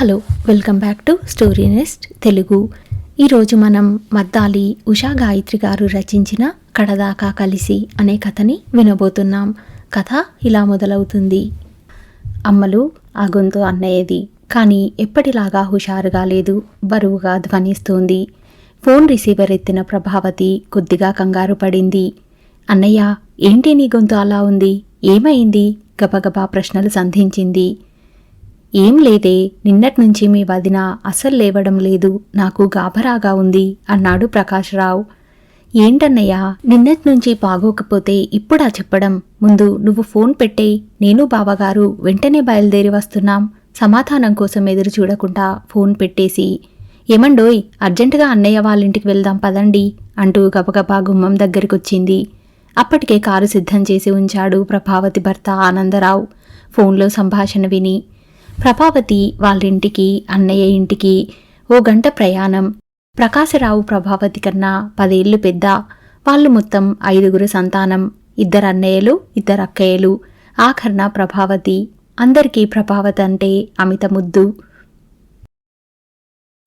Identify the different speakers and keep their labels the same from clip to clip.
Speaker 1: Hello, welcome back to Story Nest Telugu. ఈరోజు మనం మద్దాలి ఉషా గాయత్రి గారు రచించిన కడదాకా కలిసి అనే కథని వినబోతున్నాం. కథ ఇలా మొదలవుతుంది. అమ్మలు ఆ గొంతు అన్నయ్యది, కానీ ఎప్పటిలాగా హుషారుగా లేదు, బరువుగా ధ్వనిస్తోంది. ఫోన్ రిసీవర్ ఎత్తిన ప్రభావతి కొద్దిగా కంగారు పడింది. అన్నయ్య, ఏంటి నీ గొంతు అలా ఉంది? ఏమైంది? గబగబా ప్రశ్నలు సంధించింది. ఏం లేదే, నిన్నట్నుంచి మీ వదిన అస్సలు లేవడం లేదు, నాకు గాభరాగా ఉంది అన్నాడు ప్రకాశ్రావు. ఏంటన్నయ్యా, నిన్నట్నుంచి బాగోకపోతే ఇప్పుడా చెప్పడం? ముందు నువ్వు ఫోన్ పెట్టేయ్, నేను బావగారు వెంటనే బయలుదేరి వస్తున్నాం. సమాధానం కోసం ఎదురు చూడకుండా ఫోన్ పెట్టేసి, ఏమండోయ్, అర్జెంటుగా అన్నయ్య వాళ్ళింటికి వెళ్దాం పదండి అంటూ గబగబా గుమ్మం దగ్గరికొచ్చింది. అప్పటికే కారు సిద్ధం చేసి ఉంచాడు ప్రభావతి భర్త ఆనందరావు. ఫోన్లో సంభాషణ విని, ప్రభావతి వాళ్ళింటికి అన్నయ్య ఇంటికి 1 గంట ప్రయాణం. ప్రకాశరావు ప్రభావతి కన్నా 10 ఏళ్లు పెద్ద. వాళ్ళు మొత్తం 5గురు సంతానం. 2 అన్నయ్యలు, 2 అక్కయ్యలు, ఆఖర్న ప్రభావతి. అందరికీ ప్రభావతి అంటే అమిత ముద్దు.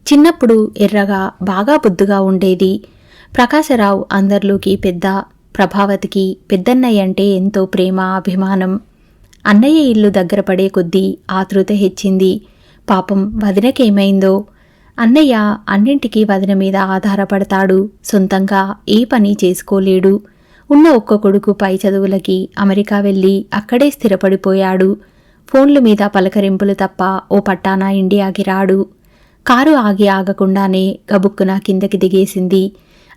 Speaker 1: చిన్నప్పుడు ఎర్రగా బాగా బుద్దుగా ఉండేది. ప్రకాశరావు అందరిలోకి పెద్ద. ప్రభావతికి పెద్దన్నయ్య అంటే ఎంతో ప్రేమ, అభిమానం. అన్నయ్య ఇల్లు దగ్గర పడే కొద్దీ ఆతృత హెచ్చింది. పాపం వదినకేమైందో? అన్నయ్య అన్నింటికీ వదిన మీద ఆధారపడతాడు. సొంతంగా ఏ పని చేసుకోలేడు. ఉన్న ఒక్క కొడుకు పై చదువులకి అమెరికా వెళ్ళి అక్కడే స్థిరపడిపోయాడు. ఫోన్ల మీద పలకరింపులు తప్ప ఓ పట్టానా ఇండియాకి రాడు. కారు ఆగి ఆగకుండానే గబుక్కున కిందకి దిగేసింది.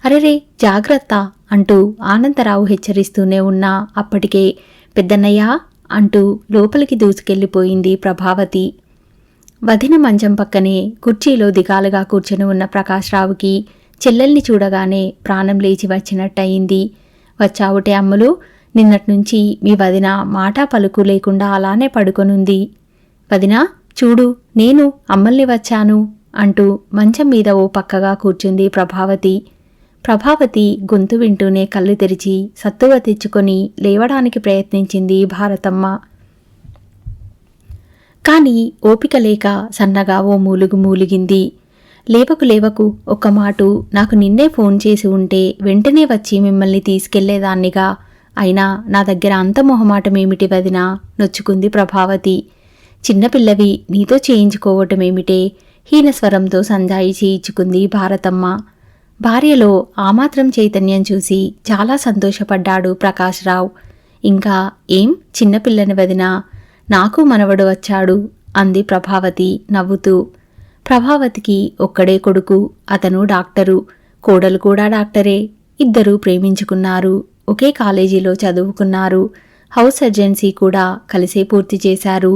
Speaker 1: అరెరే, జాగ్రత్త అంటూ ఆనందరావు హెచ్చరిస్తూనే ఉన్నా అప్పటికే పెద్దన్నయ్య అంటూ లోపలికి దూసుకెళ్లిపోయింది ప్రభావతి. వదిన మంచం పక్కనే కుర్చీలో దిగాలుగా కూర్చొని ఉన్న ప్రకాశ్రావుకి చెల్లెల్ని చూడగానే ప్రాణం లేచి వచ్చినట్టయింది. వచ్చావుటే అమ్ములు, నిన్నట్నుంచి మీ వదిన మాటా పలుకు లేకుండా అలానే పడుకొనుంది. వదినా, చూడు, నేను అమ్మల్ని వచ్చాను అంటూ మంచం మీద ఓ పక్కగా కూర్చుంది ప్రభావతి. ప్రభావతి గొంతు వింటూనే కళ్ళు తెరిచి సత్తువ తెచ్చుకొని లేవడానికి ప్రయత్నించింది భారతమ్మ. కాని ఓపిక లేక సన్నగా ఓ మూలుగు మూలిగింది. లేవకు ఒక్క మాటు నాకు నిన్నే ఫోన్ చేసి ఉంటే వెంటనే వచ్చి మిమ్మల్ని తీసుకెళ్లేదాన్నిగా. అయినా నా దగ్గర అంత మొహమాటమేమిటి వదినా? నొచ్చుకుంది ప్రభావతి. చిన్నపిల్లవి, నీతో చేయించుకోవటమేమిటే? హీనస్వరంతో సంజాయిచి ఇచ్చుకుంది భారతమ్మ. భార్యలో ఆ మాత్రం చైతన్యం చూసి చాలా సంతోషపడ్డాడు ప్రకాశ్రావు. ఇంకా ఏం చిన్నపిల్లని వదినా, నాకు మనవడు వచ్చాడు అంది ప్రభావతి నవ్వుతూ. ప్రభావతికి ఒక్కడే కొడుకు, అతను డాక్టరు, కోడలు కూడా డాక్టరే. 2 ప్రేమించుకున్నారు, ఒకే కాలేజీలో చదువుకున్నారు, హౌస్ సర్జెన్సీ కూడా కలిసే పూర్తి చేశారు.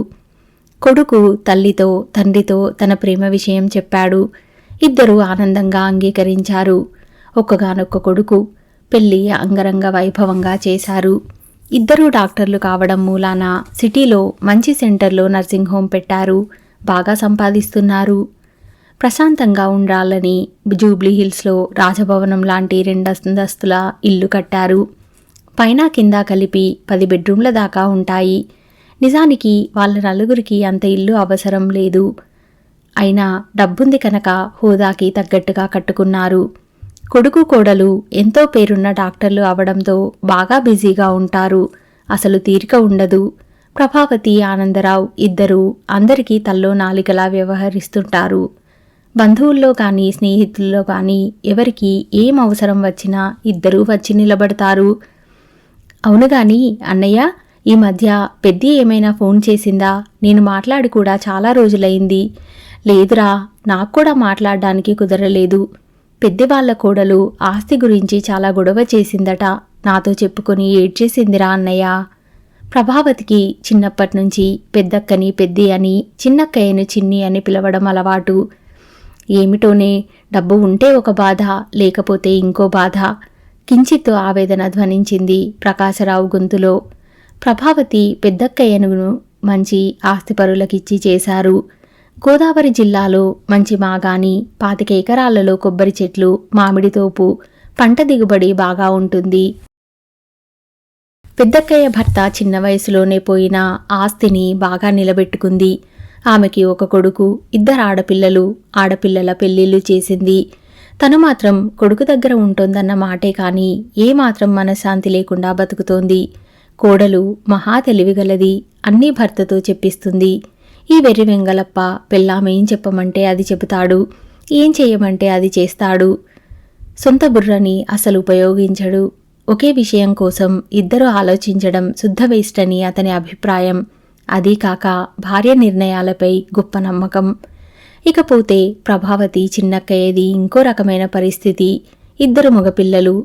Speaker 1: కొడుకు తల్లితో తండ్రితో తన ప్రేమ విషయం చెప్పాడు. 2 ఆనందంగా అంగీకరించారు. ఒక్కగానొక్క కొడుకు. పెళ్లి అంగరంగ వైభవంగా చేశారు. 2 డాక్టర్లు కావడం మూలాన సిటీలో మంచి సెంటర్లో నర్సింగ్ హోం పెట్టారు. బాగా సంపాదిస్తున్నారు. ప్రశాంతంగా ఉండాలని జూబ్లీ హిల్స్లో రాజభవనం లాంటి 2 అంతస్తుల ఇల్లు కట్టారు. పైన కింద కలిపి 10 బెడ్రూమ్ల దాకా ఉంటాయి. నిజానికి వాళ్ళ నలుగురికి అంత ఇల్లు అవసరం లేదు. అయినా డబ్బుంది కనుక హోదాకి తగ్గట్టుగా కట్టుకున్నారు. కొడుకు కోడలు ఎంతో పేరున్న డాక్టర్లు అవడంతో బాగా బిజీగా ఉంటారు. అసలు తీరిక ఉండదు. ప్రభావతి, ఆనందరావు 2 అందరికీ తల్లో నాలికలా వ్యవహరిస్తుంటారు. బంధువుల్లో కానీ స్నేహితుల్లో కానీ ఎవరికి ఏం అవసరం వచ్చినా 2 వచ్చి నిలబడతారు. అవునుగాని అన్నయ్య, ఈ మధ్య పెద్ది ఏమైనా ఫోన్ చేసిందా? నేను మాట్లాడి కూడా చాలా రోజులైంది. లేదురా, నాకు కూడా మాట్లాడడానికి కుదరలేదు. పెద్దవాళ్ల కోడలు ఆస్తి గురించి చాలా గొడవ చేసిందట, నాతో చెప్పుకొని ఏడ్చేసిందిరా అన్నయ్య. ప్రభావతికి చిన్నప్పటినుంచి పెద్దక్కని పెద్ది అని, చిన్నక్కయ్యను చిన్ని అని పిలవడం అలవాటు. ఏమిటోనే, డబ్బు ఉంటే ఒక బాధ, లేకపోతే ఇంకో బాధ. కించిత్తు ఆవేదన ధ్వనించింది ప్రకాశరావు గొంతులో. ప్రభావతి పెద్దక్కయ్యను మంచి ఆస్తిపరులకిచ్చి చేశారు. గోదావరి జిల్లాలో మంచి మాగాని, 25 ఎకరాలలో కొబ్బరి చెట్లు, మామిడి తోపు, పంట దిగుబడి బాగా ఉంటుంది. పెద్దక్కయ్య భర్త చిన్న వయసులోనే పోయిన ఆస్తిని బాగా నిలబెట్టుకుంది. ఆమెకి ఒక కొడుకు, 2 ఆడపిల్లలు. ఆడపిల్లల పెళ్లిళ్లు చేసింది. తను మాత్రం కొడుకు దగ్గర ఉంటోందన్న మాటే కాని ఏమాత్రం మనశ్శాంతి లేకుండా బతుకుతోంది. కోడలు మహా తెలివిగలది. అన్నీ భర్తతో చెప్పిస్తుంది. ఈ వెర్రి వెంగలప్ప పెళ్ళామేం చెప్పమంటే అది చెబుతాడు, ఏం చేయమంటే అది చేస్తాడు. సొంత బుర్రని అసలు ఉపయోగించడు. ఒకే విషయం కోసం ఇద్దరు ఆలోచించడం శుద్ధ వేస్ట్ అని అతని అభిప్రాయం. అదీ కాక భార్య నిర్ణయాలపై గొప్ప నమ్మకం. ఇకపోతే ప్రభావతి చిన్నక్కయ్యది ఇంకో రకమైన పరిస్థితి. 2 మగపిల్లలు.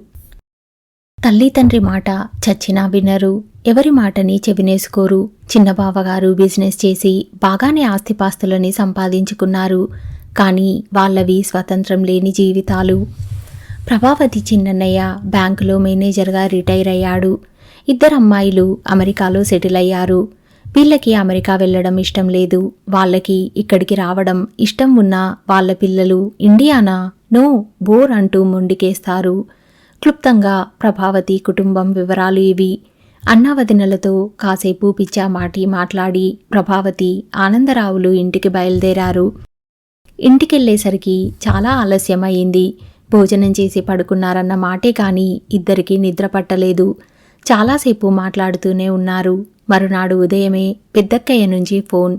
Speaker 1: తల్లి తండ్రి మాట చచ్చినా వినరు. ఎవరి మాటని చెవినేసుకోరు. చిన్న బావగారు బిజినెస్ చేసి బాగానే ఆస్తిపాస్తులని సంపాదించుకున్నారు. కానీ వాళ్ళవి స్వతంత్రం లేని జీవితాలు. ప్రభావతి చిన్నన్నయ్య బ్యాంకులో మేనేజర్గా రిటైర్ అయ్యాడు. 2 అమ్మాయిలు అమెరికాలో సెటిల్ అయ్యారు. వీళ్ళకి అమెరికా వెళ్లడం ఇష్టం లేదు. వాళ్ళకి ఇక్కడికి రావడం ఇష్టం ఉన్నా వాళ్ళ పిల్లలు ఇండియానా, నో, బోర్ అంటూ మొండికేస్తారు. క్లుప్తంగా ప్రభావతి కుటుంబం వివరాలు ఇవి. అన్నావదినలతో కాసేపు పిచ్చామాటి మాట్లాడి ప్రభావతి, ఆనందరావులు ఇంటికి బయలుదేరారు. ఇంటికెళ్లేసరికి చాలా ఆలస్యమయ్యింది. భోజనం చేసి పడుకున్నారన్న మాటే కాని ఇద్దరికీ నిద్ర పట్టలేదు. చాలాసేపు మాట్లాడుతూనే ఉన్నారు. మరునాడు ఉదయమే పెద్దక్కయ్య నుంచి ఫోన్.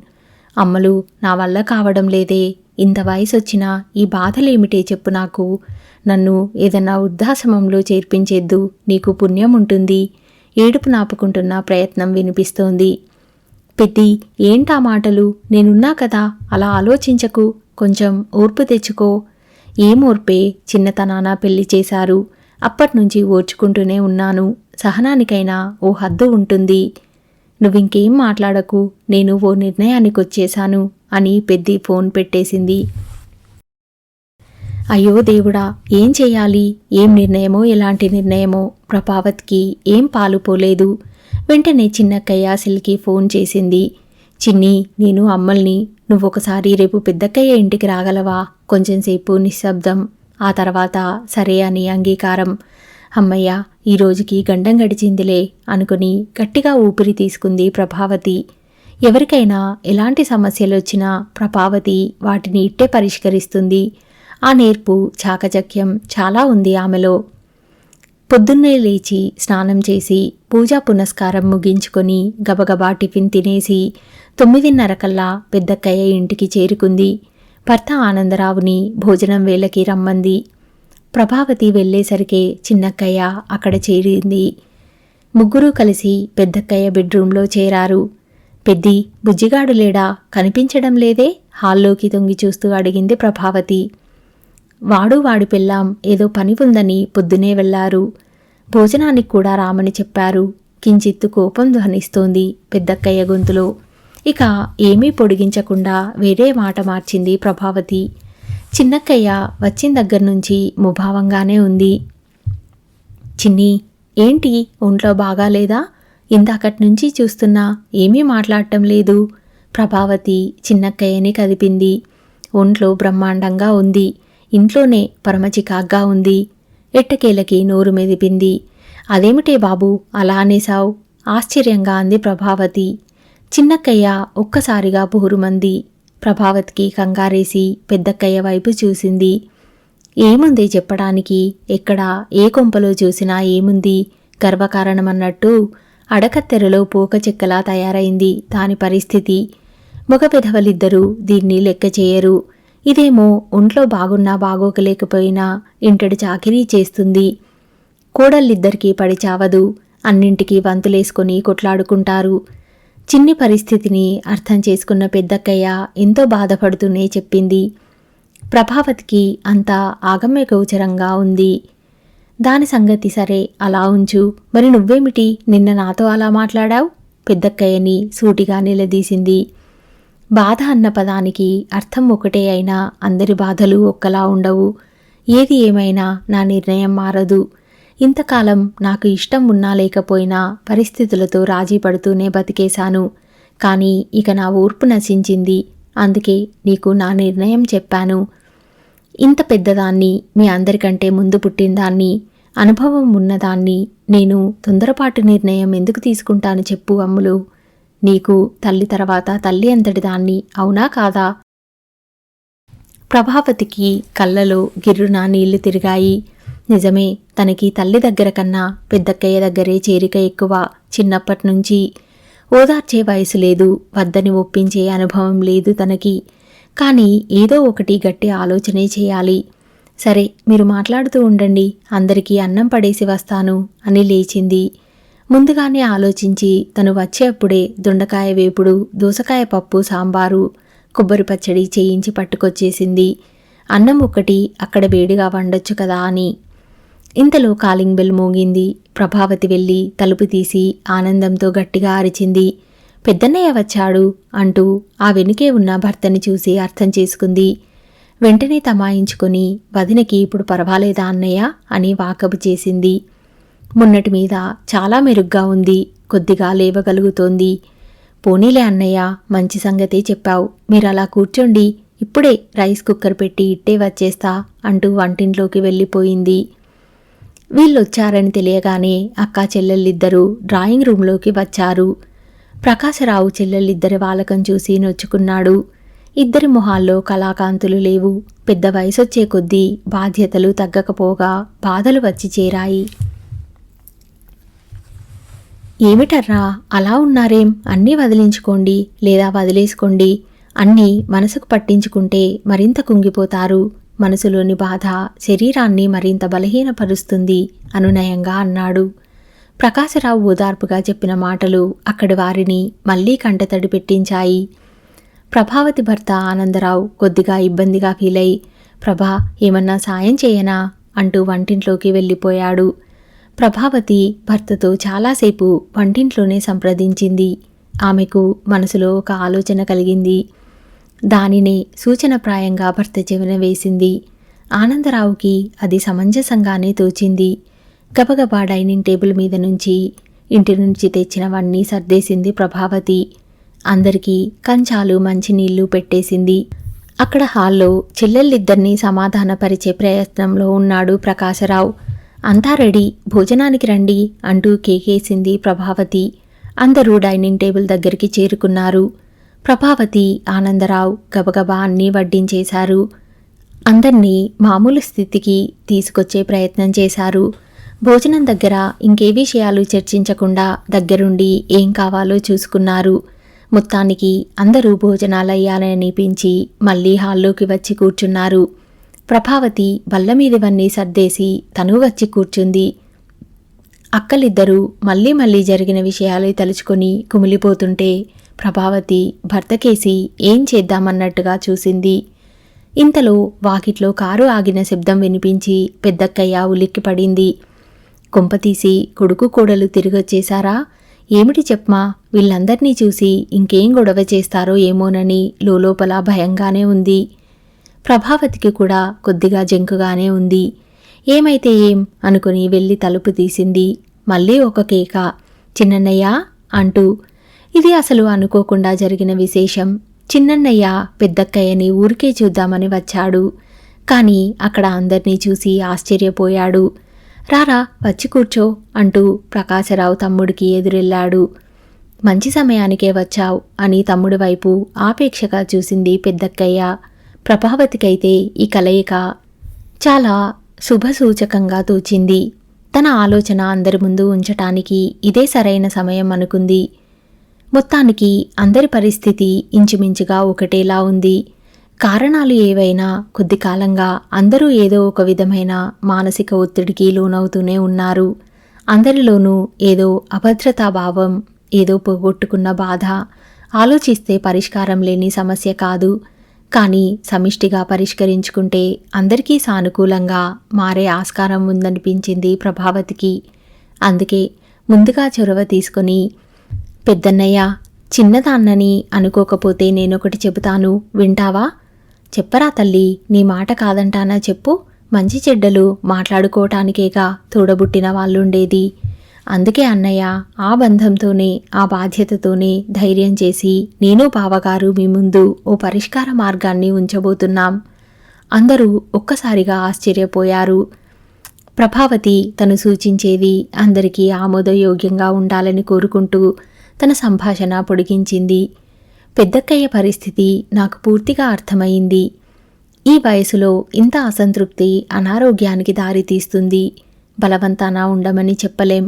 Speaker 1: అమ్మలు, నా వల్ల కావడం లేదే. ఇంత వయసొచ్చినా ఈ బాధలేమిటే చెప్పు నాకు. నన్ను ఏదన్నా వృద్ధాశ్రమంలో చేర్పించేద్దు, నీకు పుణ్యం ఉంటుంది. ఏడుపు నాపుకుంటున్న ప్రయత్నం వినిపిస్తోంది. పెద్ది, ఏంటా మాటలు? నేనున్నా కదా, అలా ఆలోచించకు. కొంచెం ఓర్పు తెచ్చుకో. ఏం ఓర్పే, చిన్నతనాన పెళ్లి చేశారు. అప్పట్నుంచి ఓర్చుకుంటూనే ఉన్నాను. సహనానికైనా ఓ హద్దు ఉంటుంది. నువ్వింకేం మాట్లాడకు, నేను ఓ నిర్ణయానికొచ్చేశాను అని పెద్ది ఫోన్ పెట్టేసింది. అయ్యో దేవుడా, ఏం చెయ్యాలి? ఏం నిర్ణయమో, ఎలాంటి నిర్ణయమో? ప్రభావత్కి ఏం పాలుపోలేదు. వెంటనే చిన్నక్కయ్య సిల్కి ఫోన్ చేసింది. చిన్ని, నేను అమ్మల్ని. నువ్వొకసారి రేపు పెద్దక్కయ్య ఇంటికి రాగలవా? కొంచెంసేపు నిశ్శబ్దం. ఆ తర్వాత సరే అని అంగీకారం. అమ్మయ్య, ఈ రోజుకి గండం గడిచిందిలే అనుకుని గట్టిగా ఊపిరి తీసుకుంది ప్రభావతి. ఎవరికైనా ఎలాంటి సమస్యలొచ్చినా ప్రభావతి వాటిని ఇట్టే పరిష్కరిస్తుంది. ఆ నేర్పు, చాకచక్యం చాలా ఉంది ఆమెలో. పొద్దున్నే లేచి స్నానం చేసి పూజా పునస్కారం ముగించుకొని గబగబా టిఫిన్ తినేసి 9:30 కల్లా పెద్దక్కయ్య ఇంటికి చేరుకుంది. భర్త ఆనందరావుని భోజనం వేళకి రమ్మంది. ప్రభావతి వెళ్లేసరికే చిన్నక్కయ్య అక్కడ చేరింది. ముగ్గురూ కలిసి పెద్దక్కయ్య బెడ్రూంలో చేరారు. పెద్ది, బుజ్జిగాడు లేడా? కనిపించడం లేదే? హాల్లోకి తొంగి చూస్తూ అడిగింది ప్రభావతి. వాడి పెళ్ళాం ఏదో పని ఉందని పొద్దునే వెళ్లారు. భోజనానికి కూడా రామని చెప్పారు. కించిత్తు కోపం ధ్వనిస్తోంది పెద్దక్కయ్య గొంతులో. ఇక ఏమీ పొడిగించకుండా వేరే మాట మార్చింది ప్రభావతి. చిన్నక్కయ్య వచ్చిన దగ్గర్నుంచి ముభావంగానే ఉంది. చిన్ని, ఏంటి ఒంట్లో బాగాలేదా? ఇందాకట్నుంచి చూస్తున్నా ఏమీ మాట్లాడటం లేదు. ప్రభావతి చిన్నక్కయ్యని కదిపింది. ఒంట్లో బ్రహ్మాండంగా ఉంది. ఇంట్లోనే పరమచికాగ్గా ఉంది. ఎట్టకేలకి నోరు మెదిపింది. అదేమిటే బాబూ అలా అనేశావు? ఆశ్చర్యంగా అంది ప్రభావతి. చిన్నక్కయ్య ఒక్కసారిగా బుహురుమంది. ప్రభావతికి కంగారేసి పెద్దక్కయ్య వైపు చూసింది. ఏముంది చెప్పడానికి? ఎక్కడ ఏ కొంపలో చూసినా ఏముంది? గర్వకారణమన్నట్టు అడకత్తెరలో పోకచెక్కలా తయారైంది దాని పరిస్థితి. మగ పెదవలిద్దరూ దీన్ని లెక్క చేయరు. ఇదేమో ఒంట్లో బాగున్నా బాగోకలేకపోయినా ఇంటడి చాకిరీ చేస్తుంది. కోడళ్ళిద్దరికీ పడి చావదు. అన్నింటికీ వంతులేసుకొని కొట్లాడుకుంటారు. చిన్ని పరిస్థితిని అర్థం చేసుకున్న పెద్దక్కయ్య ఎంతో బాధపడుతూనే చెప్పింది. ప్రభావతికి అంతా ఆగమ్య గోచరంగా ఉంది. దాని సంగతి సరే, అలా ఉంచు. మరి నువ్వేమిటి నిన్న నాతో అలా మాట్లాడావు? పెద్దక్కయ్యని సూటిగా నిలదీసింది. బాధ అన్న పదానికి అర్థం ఒకటే అయినా అందరి బాధలు ఒక్కలా ఉండవు. ఏది ఏమైనా నా నిర్ణయం మారదు. ఇంతకాలం నాకు ఇష్టం ఉన్నా లేకపోయినా పరిస్థితులతో రాజీ పడుతూనే బతికేశాను. కానీ ఇక నా ఓర్పు నశించింది. అందుకే నీకు నా నిర్ణయం చెప్పాను. ఇంత పెద్దదాన్ని, మీ అందరికంటే ముందు పుట్టిందాన్ని, అనుభవం ఉన్నదాన్ని నేను తొందరపాటు నిర్ణయం ఎందుకు తీసుకుంటాను చెప్పు అమ్ములు. నీకు తల్లి తర్వాత తల్లి అంతటి దాన్ని, అవునా కాదా? ప్రభావతికి కళ్ళలో గిర్రున నీళ్లు తిరిగాయి. నిజమే, తనకి తల్లి దగ్గర కన్నా పెద్దక్కయ్య దగ్గరే చేరిక ఎక్కువ. చిన్నప్పటినుంచి ఓదార్చే వయసు లేదు, వద్దని ఒప్పించే అనుభవం లేదు తనకి. కానీ ఏదో ఒకటి గట్టి ఆలోచనే చేయాలి. సరే, మీరు మాట్లాడుతూ ఉండండి, అందరికీ అన్నం పడేసి వస్తాను అని లేచింది. ముందుగానే ఆలోచించి తను వచ్చేప్పుడే దొండకాయ వేపుడు, దోసకాయ పప్పు, సాంబారు, కొబ్బరి పచ్చడి చేయించి పట్టుకొచ్చేసింది. అన్నం ఒక్కటి అక్కడ వేడిగా వండొచ్చు కదా అని. ఇంతలో కాలింగ్ బెల్ మోగింది. ప్రభావతి వెళ్ళి తలుపు తీసి ఆనందంతో గట్టిగా అరిచింది. పెద్దన్నయ్య వచ్చాడు అంటూ ఆ వెనుకే ఉన్న భర్తని చూసి అర్థం చేసుకుంది. వెంటనే తమాయించుకొని, వదినకి ఇప్పుడు పర్వాలేదా అన్నయ్య అని వాకబు చేసింది. మొన్నటి మీద చాలా మెరుగ్గా ఉంది, కొద్దిగా లేవగలుగుతోంది. పోనీలే అన్నయ్య, మంచి సంగతే చెప్పావు. మీరలా కూర్చోండి, ఇప్పుడే రైస్ కుక్కర్ పెట్టి ఇట్టే వచ్చేస్తా అంటూ వంటింట్లోకి వెళ్ళిపోయింది. వీళ్ళొచ్చారని తెలియగానే అక్కా చెల్లెళ్ళిద్దరూ డ్రాయింగ్ రూంలోకి వచ్చారు. ప్రకాశరావు చెల్లెళ్ళిద్దరి వాలకం చూసి నొచ్చుకున్నాడు. ఇద్దరి మొహాల్లో కళాకాంతులు లేవు. పెద్ద వయసొచ్చే కొద్దీ బాధ్యతలు తగ్గకపోగా బాధలు వచ్చి చేరాయి. ఏమిటర్రా అలా ఉన్నారేం? అన్నీ వదిలించుకోండి, లేదా వదిలేసుకోండి. అన్నీ మనసుకు పట్టించుకుంటే మరింత కుంగిపోతారు. మనసులోని బాధ శరీరాన్ని మరింత బలహీనపరుస్తుంది అనునయంగా అన్నాడు. ప్రకాశరావు ఓదార్పుగా చెప్పిన మాటలు అక్కడి వారిని మళ్లీ కంటతడి పెట్టించాయి. ప్రభావతి భర్త ఆనందరావు కొద్దిగా ఇబ్బందిగా ఫీలై, ప్రభా, ఏమన్నా సాయం చేయనా అంటూ వంటింట్లోకి వెళ్ళిపోయాడు. ప్రభావతి భర్తతో చాలాసేపు వంటింట్లోనే సంప్రదించింది. ఆమెకు మనసులో ఒక ఆలోచన కలిగింది. దానినే సూచనప్రాయంగా భర్త చెవిన వేసింది. ఆనందరావుకి అది సమంజసంగానే తోచింది. గబగబా డైనింగ్ టేబుల్ మీద నుంచి ఇంటి నుంచి తెచ్చినవన్నీ సర్దేసింది ప్రభావతి. అందరికీ కంచాలు మంచినీళ్లు పెట్టేసింది. అక్కడ హాల్లో చెల్లెళ్ళిద్దరినీ సమాధానపరిచే ప్రయత్నంలో ఉన్నాడు ప్రకాశరావు. అంతా రెడీ, భోజనానికి రండి అంటూ కేకేసింది ప్రభావతి. అందరూ డైనింగ్ టేబుల్ దగ్గరికి చేరుకున్నారు. ప్రభావతి, ఆనందరావు గబగబా అన్నీ వడ్డించేశారు. అందర్నీ మామూలు స్థితికి తీసుకొచ్చే ప్రయత్నం చేశారు. భోజనం దగ్గర ఇంకే విషయాలు చర్చించకుండా దగ్గరుండి ఏం కావాలో చూసుకున్నారు. మొత్తానికి అందరూ భోజనాలయ్యాలనిపించి మళ్లీ హాల్లోకి వచ్చి కూర్చున్నారు. ప్రభావతి బల్లమీదివన్నీ సర్దేసి తను వచ్చి కూర్చుంది. అక్కలిద్దరూ మళ్లీ మళ్లీ జరిగిన విషయాలు తలుచుకొని కుమిలిపోతుంటే ప్రభావతి భర్తకేసి ఏం చేద్దామన్నట్టుగా చూసింది. ఇంతలో వాకిట్లో కారు ఆగిన శబ్దం వినిపించి పెద్దక్కయ్య ఉలిక్కిపడింది. కొంపతీసి కొడుకు కోడలు తిరిగొచ్చేశారా? ఏమిటి చెప్పమా, వీళ్ళందర్నీ చూసి ఇంకేం గొడవ చేస్తారో ఏమోనని లోలోపల భయంగానే ఉంది. ప్రభావతికి కూడా కొద్దిగా జంకుగానే ఉంది. ఏమైతే ఏం అనుకుని వెళ్ళి తలుపు తీసింది. మళ్ళీ ఒక కేక, చిన్నన్నయ్య అంటూ. ఇది అసలు అనుకోకుండా జరిగిన విశేషం. చిన్నన్నయ్య పెద్దక్కయ్యని ఊరికే చూద్దామని వచ్చాడు. కాని అక్కడ అందర్నీ చూసి ఆశ్చర్యపోయాడు. రారా, వచ్చి కూర్చో అంటూ ప్రకాశరావు తమ్ముడికి ఎదురెళ్లాడు. మంచి సమయానికే వచ్చావు అని తమ్ముడి వైపు ఆపేక్షగా చూసింది పెద్దక్కయ్య. ప్రభావతికైతే ఈ కలయిక చాలా శుభసూచకంగా తోచింది. తన ఆలోచన అందరి ముందు ఉంచటానికి ఇదే సరైన సమయం అనుకుంది. మొత్తానికి అందరి పరిస్థితి ఇంచుమించుగా ఒకటేలా ఉంది. కారణాలు ఏవైనా కొద్ది కాలంగా అందరూ ఏదో ఒక విధమైన మానసిక ఒత్తిడికి లోనవుతూనే ఉన్నారు. అందరిలోనూ ఏదో అభద్రతాభావం, ఏదో పోగొట్టుకున్న బాధ. ఆలోచిస్తే పరిష్కారం లేని సమస్య కాదు. కానీ సమిష్టిగా పరిష్కరించుకుంటే అందరికీ సానుకూలంగా మారే ఆస్కారం ఉందనిపించింది ప్రభావతికి. అందుకే ముందుగా చొరవ తీసుకొని, పెద్దన్నయ్య, చిన్నదాన్నని అనుకోకపోతే నేనొకటి చెబుతాను, వింటావా? చెప్పరా తల్లి, నీ మాట కాదంటానా చెప్పు. మంచి చెడ్డలు మాట్లాడుకోవటానికేగా తోడబుట్టిన వాళ్ళుండేది. అందుకే అన్నయ్య, ఆ బంధంతోనే, ఆ బాధ్యతతోనే ధైర్యం చేసి నేను బావగారు మీ ముందు ఓ పరిష్కార మార్గాన్ని ఉంచబోతున్నాం. అందరూ ఒక్కసారిగా ఆశ్చర్యపోయారు. ప్రభావతి తను సూచించేది అందరికీ ఆమోదయోగ్యంగా ఉండాలని కోరుకుంటూ తన సంభాషణ పొడిగించింది. పెద్దక్కయ్య పరిస్థితి నాకు పూర్తిగా అర్థమైంది. ఈ వయసులో ఇంత అసంతృప్తి అనారోగ్యానికి దారితీస్తుంది. బలవంతాన ఉండమని చెప్పలేం.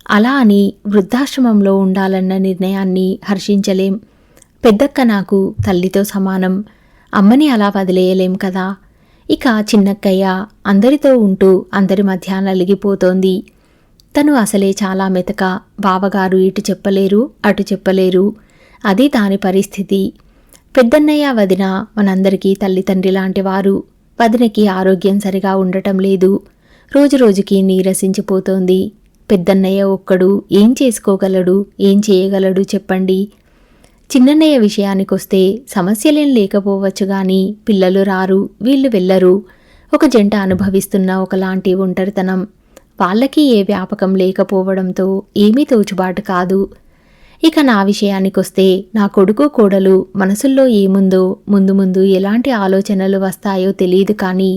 Speaker 1: అలా అని వృద్ధాశ్రమంలో ఉండాలన్న నిర్ణయాన్ని హర్షించలేం. పెద్దక్క నాకు తల్లితో సమానం. అమ్మని అలా వదిలేయలేం కదా. ఇక చిన్నక్కయ్య అందరితో ఉంటూ అందరి మధ్య నలిగిపోతోంది. తను అసలే చాలా మెతక. బావగారు ఇటు చెప్పలేరు, అటు చెప్పలేరు. అది దాని పరిస్థితి. పెద్దన్నయ్య, వదిన మనందరికీ తల్లిదండ్రి లాంటివారు. వదినకి ఆరోగ్యం సరిగా ఉండటం లేదు. రోజురోజుకి నీరసించిపోతోంది. పెద్దన్నయ్య ఒక్కడు ఏం చేసుకోగలడు, ఏం చేయగలడు చెప్పండి. చిన్నన్నయ్య విషయానికొస్తే సమస్యలేం లేకపోవచ్చు గాని పిల్లలు రారు, వీళ్ళు వెళ్ళరు. ఒక జంట అనుభవిస్తున్న ఒకలాంటి ఒంటరితనం. వాళ్ళకి ఏ వ్యాపకం లేకపోవడంతో ఏమీ తోచుబాటు కాదు. ఇక నా విషయానికొస్తే నా కొడుకు కోడలు మనసుల్లో ఏముందో, ముందు ముందు ఎలాంటి ఆలోచనలు వస్తాయో తెలియదు. కానీ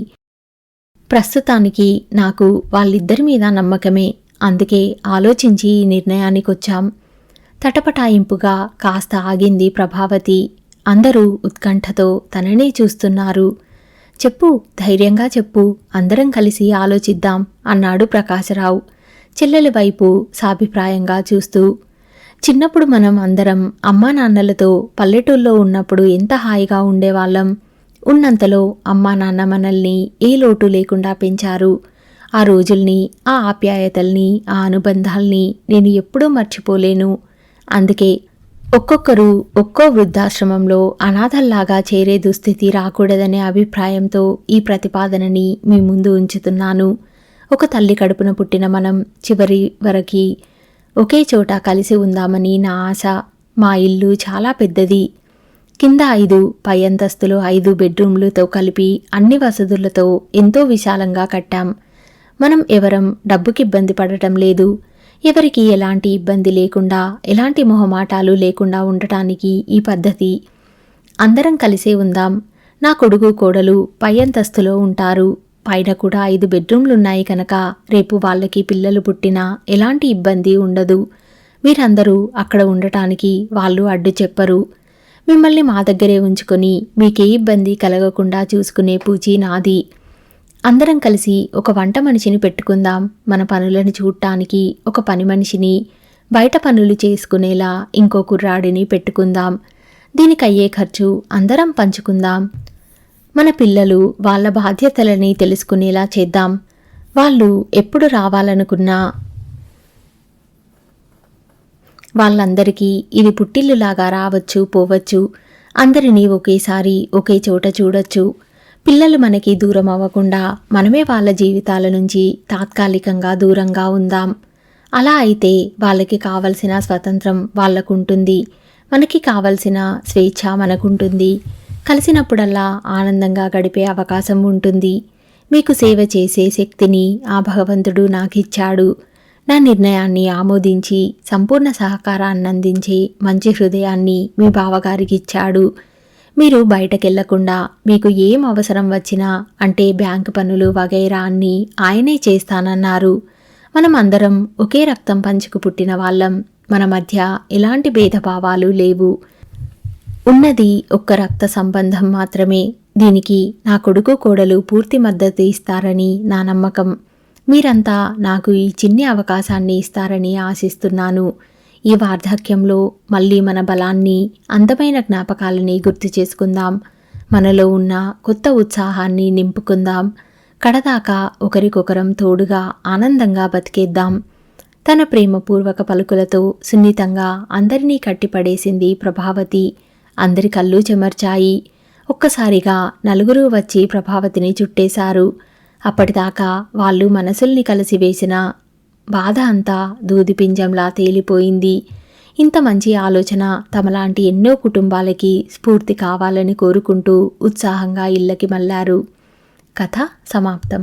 Speaker 1: ప్రస్తుతానికి నాకు వాళ్ళిద్దరి మీద నమ్మకమే. అందుకే ఆలోచించి ఈ నిర్ణయానికొచ్చాం. తటపటాయింపుగా కాస్త ఆగింది ప్రభావతి. అందరూ ఉత్కంఠతో తననే చూస్తున్నారు. చెప్పు, ధైర్యంగా చెప్పు, అందరం కలిసి ఆలోచిద్దాం అన్నాడు ప్రకాశరావు చెల్లెలి వైపు సాభిప్రాయంగా చూస్తూ. చిన్నప్పుడు మనం అందరం అమ్మా నాన్నలతో పల్లెటూళ్ళలో ఉన్నప్పుడు ఎంత హాయిగా ఉండేవాళ్ళం. ఉన్నంతలో అమ్మా నాన్న మనల్ని ఏ లోటు లేకుండా పెంచారు. ఆ రోజుల్ని, ఆ ఆప్యాయతల్ని, ఆ అనుబంధాల్ని నేను ఎప్పుడూ మర్చిపోలేను. అందుకే ఒక్కొక్కరు ఒక్కో వృద్ధాశ్రమంలో అనాథల్లాగా చేరే దుస్థితి రాకూడదనే అభిప్రాయంతో ఈ ప్రతిపాదనని మీ ముందు ఉంచుతున్నాను. ఒక తల్లి కడుపున పుట్టిన మనం చివరి వరకి ఒకే చోట కలిసి ఉందామని నా ఆశ. మా ఇల్లు చాలా పెద్దది. కింద 5, పై అంతస్తులో 5 బెడ్రూమ్లతో కలిపి అన్ని వసతులతో ఎంతో విశాలంగా కట్టాం. మనం ఎవరం డబ్బుకి ఇబ్బంది పడటం లేదు. ఎవరికి ఎలాంటి ఇబ్బంది లేకుండా, ఎలాంటి మొహమాటాలు లేకుండా ఉండటానికి ఈ పద్ధతి. అందరం కలిసే ఉందాం. నా కొడుకు కోడలు పై అంతస్తులో ఉంటారు. పైన కూడా 5 బెడ్రూమ్లున్నాయి కనుక రేపు వాళ్ళకి పిల్లలు పుట్టినా ఎలాంటి ఇబ్బంది ఉండదు. మీరందరూ అక్కడ ఉండటానికి వాళ్ళు అడ్డు చెప్పరు. మిమ్మల్ని మా దగ్గరే ఉంచుకొని మీకే ఇబ్బంది కలగకుండా చూసుకునే పూచీ నాది. అందరం కలిసి ఒక వంట మనిషిని పెట్టుకుందాం. మన పనులను చూడటానికి ఒక పని మనిషిని, బయట పనులు చేసుకునేలా ఇంకో కుర్రాడిని పెట్టుకుందాం. దీనికయ్యే ఖర్చు అందరం పంచుకుందాం. మన పిల్లలు వాళ్ళ బాధ్యతలని తెలుసుకునేలా చేద్దాం. వాళ్ళు ఎప్పుడు రావాలనుకున్నా వాళ్ళందరికీ ఇది పుట్టిల్లులాగా రావచ్చు, పోవచ్చు. అందరినీ ఒకేసారి ఒకే చోట చూడొచ్చు. పిల్లలు మనకి దూరం అవ్వకుండా మనమే వాళ్ళ జీవితాల నుంచి తాత్కాలికంగా దూరంగా ఉందాం. అలా అయితే వాళ్ళకి కావలసిన స్వతంత్రం వాళ్ళకుంటుంది, మనకి కావలసిన స్వేచ్ఛ మనకుంటుంది. కలిసినప్పుడల్లా ఆనందంగా గడిపే అవకాశం ఉంటుంది. మీకు సేవ చేసే శక్తిని ఆ భగవంతుడు నాకిచ్చాడు. నా నిర్ణయాన్ని ఆమోదించి సంపూర్ణ సహకారాన్ని అందించే మంచి హృదయాన్ని మీ బావగారికిచ్చాడు. మీరు బయటకెళ్లకుండా మీకు ఏం అవసరం వచ్చినా, అంటే బ్యాంకు పనులు వగైరా అన్నీ ఆయనే చేస్తానన్నారు. మనం అందరం ఒకే రక్తం పంచుకు పుట్టిన వాళ్ళం. మన మధ్య ఎలాంటి భేదభావాలు లేవు. ఉన్నది ఒక్క రక్త సంబంధం మాత్రమే. దీనికి నా కొడుకు కోడలు పూర్తి మద్దతు ఇస్తారని నా నమ్మకం. మీరంతా నాకు ఈ చిన్ని అవకాశాన్ని ఇస్తారని ఆశిస్తున్నాను. ఈ వార్ధక్యంలో మళ్ళీ మన బలాన్ని, అందమైన జ్ఞాపకాలని గుర్తు చేసుకుందాం. మనలో ఉన్న కొత్త ఉత్సాహాన్ని నింపుకుందాం. కడదాకా ఒకరికొకరం తోడుగా ఆనందంగా బతికేద్దాం. తన ప్రేమపూర్వక పలుకులతో సున్నితంగా అందరినీ కట్టిపడేసింది ప్రభావతి. అందరి కళ్ళు చెమర్చాయి. ఒక్కసారిగా నలుగురు వచ్చి ప్రభావతిని చుట్టేశారు. అప్పటిదాకా వాళ్ళు మనసుల్ని కలిసివేసిన బాధ అంతా దూదిపింజంలా తేలిపోయింది. ఇంత మంచి ఆలోచన తమలాంటి ఎన్నో కుటుంబాలకి స్ఫూర్తి కావాలని కోరుకుంటూ ఉత్సాహంగా ఇళ్ళకి మళ్ళారు. కథ సమాప్తం.